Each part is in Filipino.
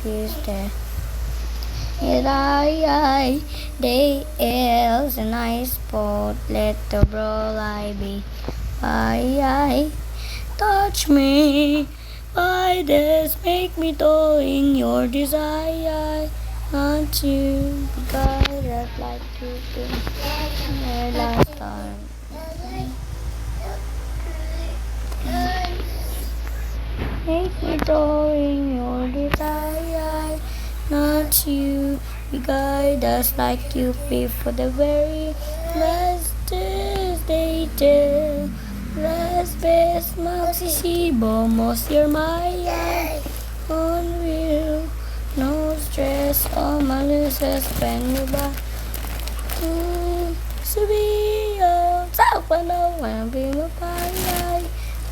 is there. They is a nice spot. Let the brawl I be. I touch me. Why this make me toying your desire? Not you, because I'd like to be there last time. Make me toying your desire. Not you, because that's like you pay for the very last Tuesday till last best magsisibo most you're my eye. Unreal, no stress, all my losses when you back. Sabiyo, sa panahon, be mapalay.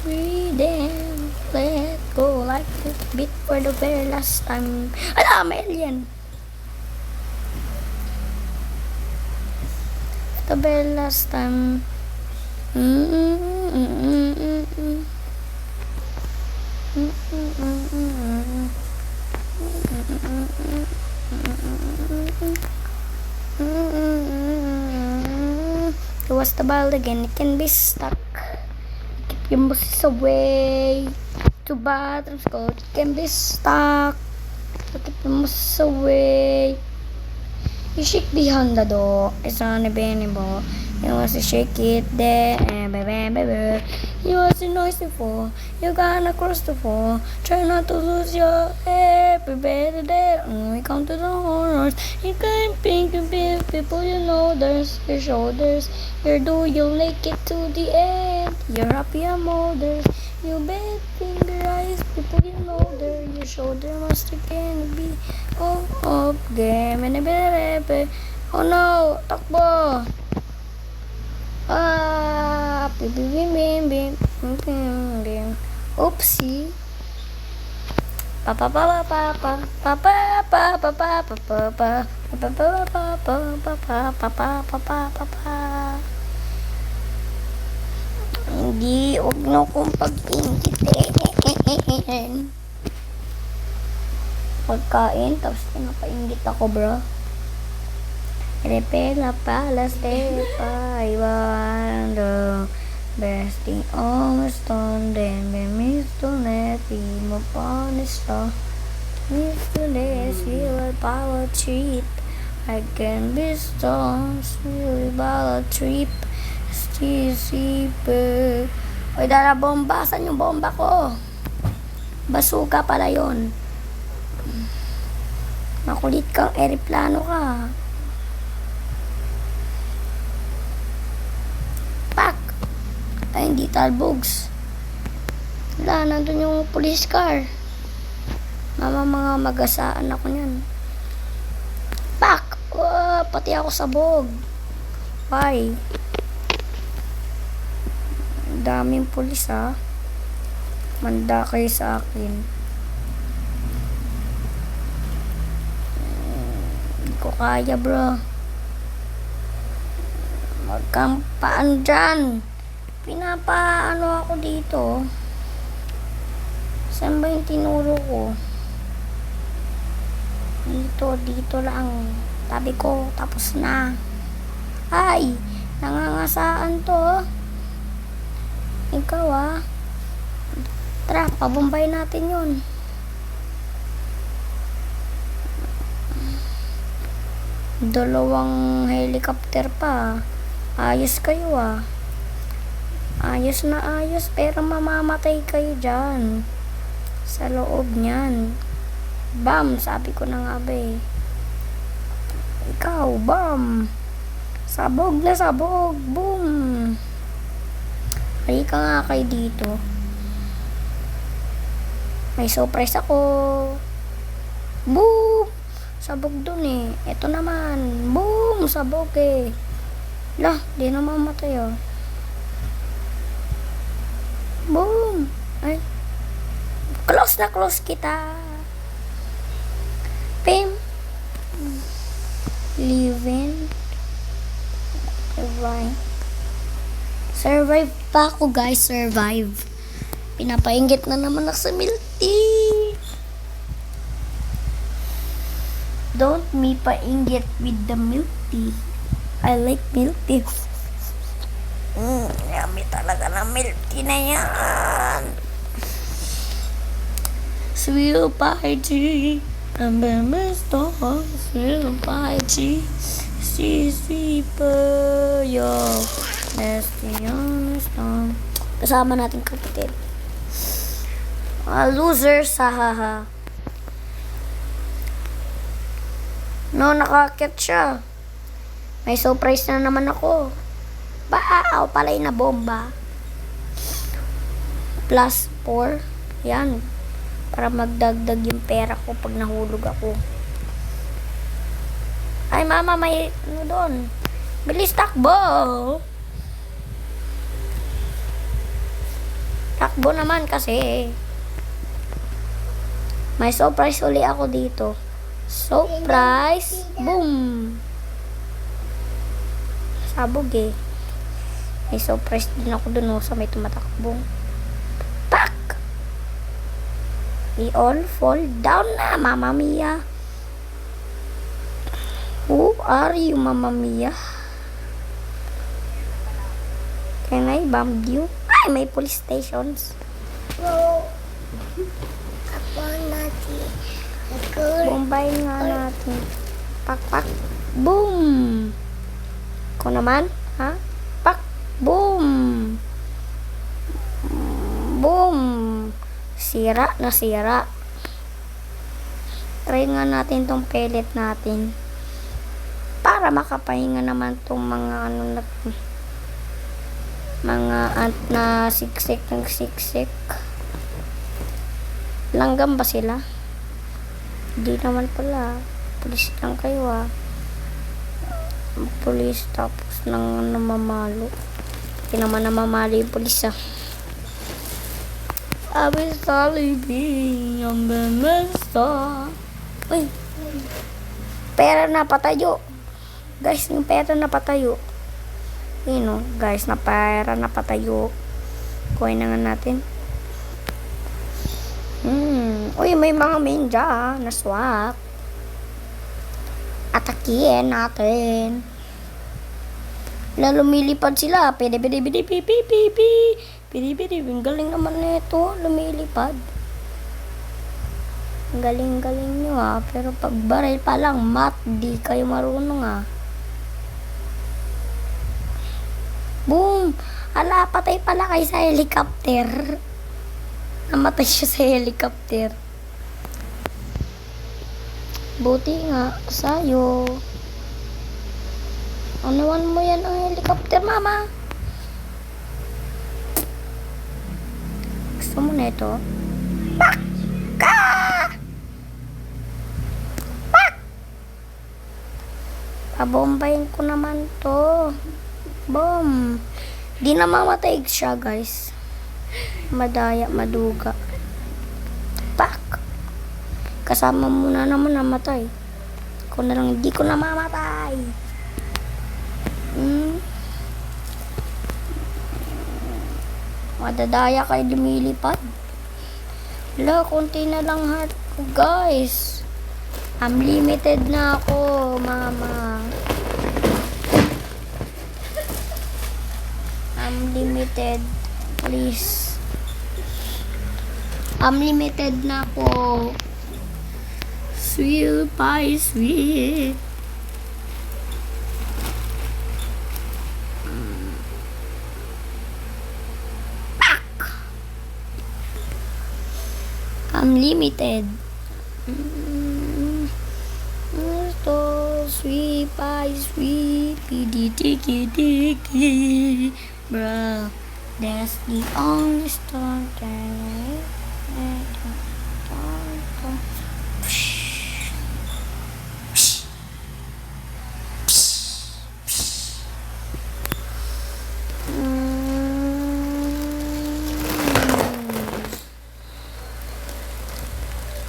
Breathing, let go like this beat for the very last time. Ala, may alien. The very last time. It was the ball again. It can be stuck. Keep your muscles away. To bathrooms go. It can be stuck. Keep your muscles away. You shake behind the door. It's on a bendable. You want to shake it there and baby. You was a noisy fall. You gonna cross the floor. Try not to lose your head. Prepare there. When we come to the horrors, you can pink and people you know there's your shoulders. Your do you make it to the end. You're happy and molders. You bet finger eyes people you know there. Your shoulder must again be up game and a bit. Oh no, takbo. Bim. Oopsie. Hindi, huwag na akong pag-ingitin. Pagkain, tapos pinapaingit ako, bro. Repela pala stepa, I wonder. Besting almost on then be Mr. Neppy, mo panista. Mr. Ness, you a power trip. I can be strong, really bala trip. Stisipe. Oy, dala bomba. Saan yung bomba ko? Basuka pala yun. Makulit kang aeroplano ka. Pak! Ay, hindi talbogs. Wala, nandun yung police car. Mga magasaan ako niyan. Pak! Oh, pati ako sabog. Why? Daming pulis ha. Manda kayo sa akin. Hindi ko kaya bro. Magkampaan dyan. Pinapaano ako dito. Saan ba yung tinuro ko? Dito lang. Tabi ko, tapos na. Ay, nangangasaan to. Ikaw Tara, pabombay natin yun. Dalawang helicopter pa. Ayos kayo Ayos na ayos, pero mamamatay kayo dyan. Sa loob niyan. Bam, sabi ko na nga ba eh. Ikaw, bam. Sabog na sabog. Boom. Halika nga kayo dito. May surprise ako. Boom! Sabog dun eh. Ito naman. Boom! Sabog eh. Lah, di na mamatay Boom! Ay. Close na close kita. Pim. Living. Survive pa ako guys. Survive. Pinapainggit na naman ako sa milk tea. Don't me painggit with the milk tea. I like milk tea. Yummy talaga ng milk tea na yan. Sweet pie tea. Ang bemesto. Sweet pie tea. Sweet pie. Yo. Nasty honest. Kasama natin kapatid. Losers. Hahaha. No, nakakit siya. May surprise na naman ako. Wow, palay na bomba. Plus 4. Yan. Para magdagdag yung pera ko pag nahulog ako. Ay, mama, may ano doon. Bilis takbo. Takbo naman kasi. May surprise uli ako dito. Surprise! Boom! Sabog eh. May surprise din ako dun sa may tumatakbong. Pak! We all fall down na, Mama Mia. Who are you, Mama Mia? Can I bomb you? Ay, may police stations. So, ako natin. Bombayin nga natin. Pak, pak. Boom! Ako naman, ha? Pak! Boom! Boom! Sira na sira. Try nga natin tong pellet natin. Para makapahinga naman tong mga ano na mga ant na siksik ng siksik. Langgam ba sila? Hindi naman pala. Pulis lang kayo ah. Pulis tapos nang namamalo. Hindi naman namamalo yung pulis ah. Sabi sa libing ang bemesta. Uy. Pera na patayo. Guys, yung pera na patayo. Yun o. Guys, na pera na patayo. Kuhain na nga natin. Uy, may mga main dyan na swak. Atakihin natin. Lumilipad sila. Pidi. Ang galing naman nito. Lumilipad. Ang galing nyo ah. Pero pag baril pa lang, di kayo marunong ah. Boom! Ala, patay pala kayo sa helicopter. Namatay siya sa helicopter. Buti nga sa'yo. Anawan mo yan ang helicopter, mama. Gusto mo na ito? Pak! Ka! Pak! Pabombayin ko naman to. Boom! Di na mamatay siya, guys. Madaya, maduga. Pak! Kasama mo na naman namatay. Ako na lang, di ko na mamatay. Madadaya kayo lumilipad. Wala, konti na lang heart ko, guys. Unlimited na ako, mama. Unlimited, please. Unlimited na ako. Sweet pie, sweet. Pak! Unlimited. Ito, sweet pie, sweet. Pidi-tiki-tiki. Bruh, that's the only stone that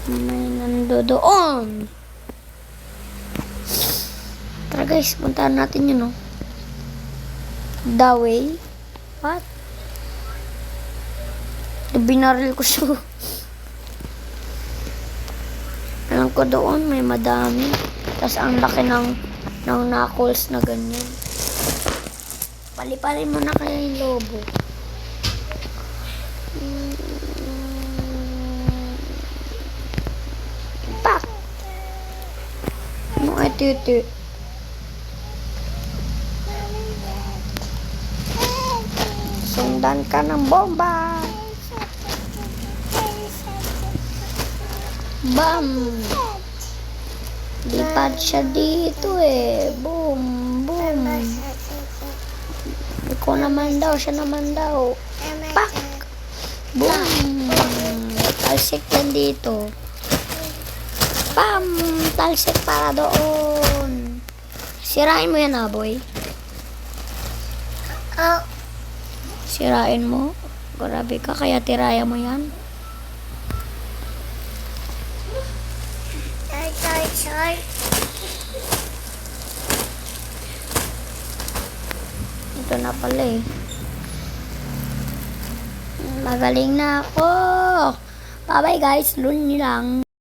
may nandoon. Tara guys, puntahan natin yun, no? The way. What? Binaril ko siya. Alam ko doon, may madami. Tapos ang laki ng knuckles na ganyan. Paliparin mo na kaya yung lobo. Pak! Mga titi. Sundan ka ng bomba. Bam! Lipad siya dito eh. Boom! Boom! Ikaw naman daw, siya naman daw. Pak! Boom! Talsik yan dito. Bam! Talsik para doon. Sirain mo yan, boy. Oh, Sirain mo. Grabe ka, kaya tiraya mo yan. sorry. Ito na pala eh. Magaling na ako. Bye-bye guys. Lun lang.